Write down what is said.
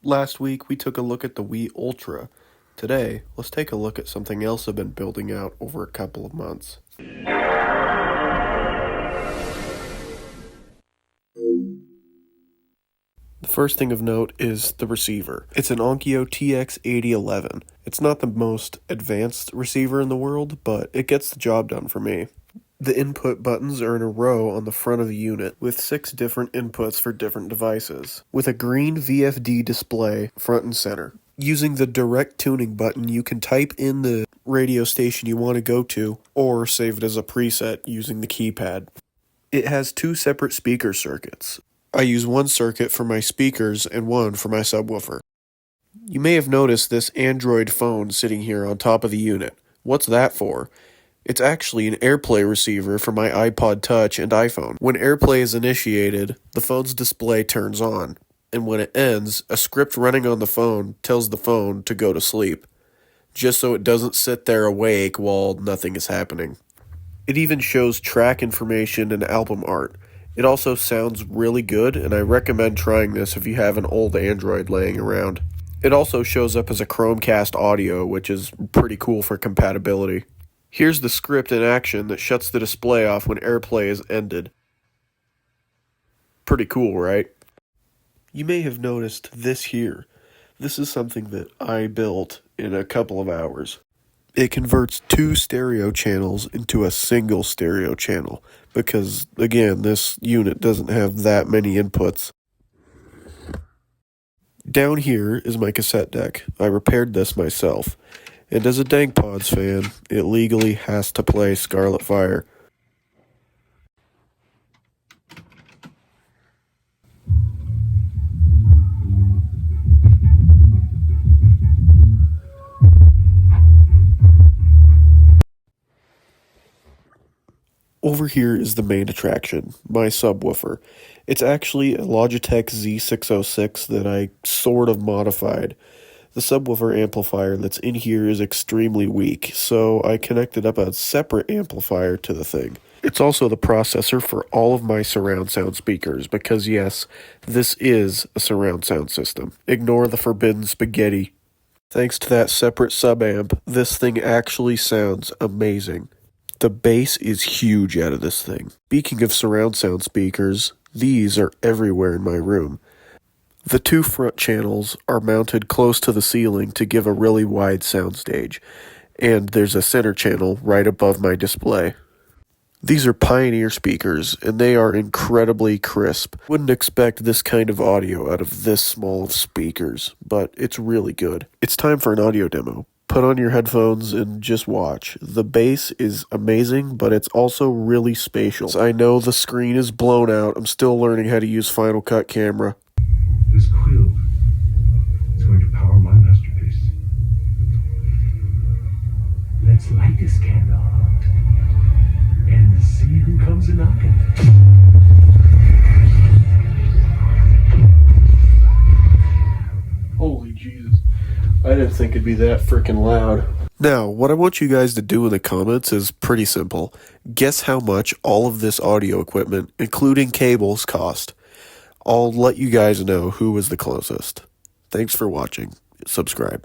Last week, we took a look at the Wii Ultra. Today, let's take a look at something else I've been building out over a couple of months. The first thing of note is the receiver. It's an Onkyo TX8011. It's not the most advanced receiver in the world, but it gets the job done for me. The input buttons are in a row on the front of the unit, with 6 different inputs for different devices, with a green VFD display front and center. Using the direct tuning button, you can type in the radio station you want to go to, or save it as a preset using the keypad. It has 2 separate speaker circuits. I use one circuit for my speakers and one for my subwoofer. You may have noticed this Android phone sitting here on top of the unit. What's that for? It's actually an AirPlay receiver for my iPod Touch and iPhone. When AirPlay is initiated, the phone's display turns on, and when it ends, a script running on the phone tells the phone to go to sleep, just so it doesn't sit there awake while nothing is happening. It even shows track information and album art. It also sounds really good, and I recommend trying this if you have an old Android laying around. It also shows up as a Chromecast audio, which is pretty cool for compatibility. Here's the script in action that shuts the display off when AirPlay is ended. Pretty cool, right? You may have noticed this here. This is something that I built in a couple of hours. It converts 2 stereo channels into a single stereo channel because, again, this unit doesn't have that many inputs. Down here is my cassette deck. I repaired this myself. And as a Dankpods fan, it legally has to play Scarlet Fire. Over here is the main attraction, my subwoofer. It's actually a Logitech Z606 that I sort of modified. The subwoofer amplifier that's in here is extremely weak, so I connected up a separate amplifier to the thing. It's also the processor for all of my surround sound speakers, because yes, this is a surround sound system. Ignore the forbidden spaghetti. Thanks to that separate sub-amp, this thing actually sounds amazing. The bass is huge out of this thing. Speaking of surround sound speakers, these are everywhere in my room. The 2 front channels are mounted close to the ceiling to give a really wide soundstage, and there's a center channel right above my display. These are Pioneer speakers, and they are incredibly crisp. Wouldn't expect this kind of audio out of this small of speakers, but it's really good. It's time for an audio demo. Put on your headphones and just watch. The bass is amazing, but it's also really spatial. I know the screen is blown out. I'm still learning how to use Final Cut camera. This quill is going to power my masterpiece. Let's light this candle and see who comes a knocking. Holy Jesus. I didn't think it'd be that freaking loud. Now, what I want you guys to do in the comments is pretty simple. Guess how much all of this audio equipment, including cables, cost. I'll let you guys know who was the closest. Thanks for watching. Subscribe.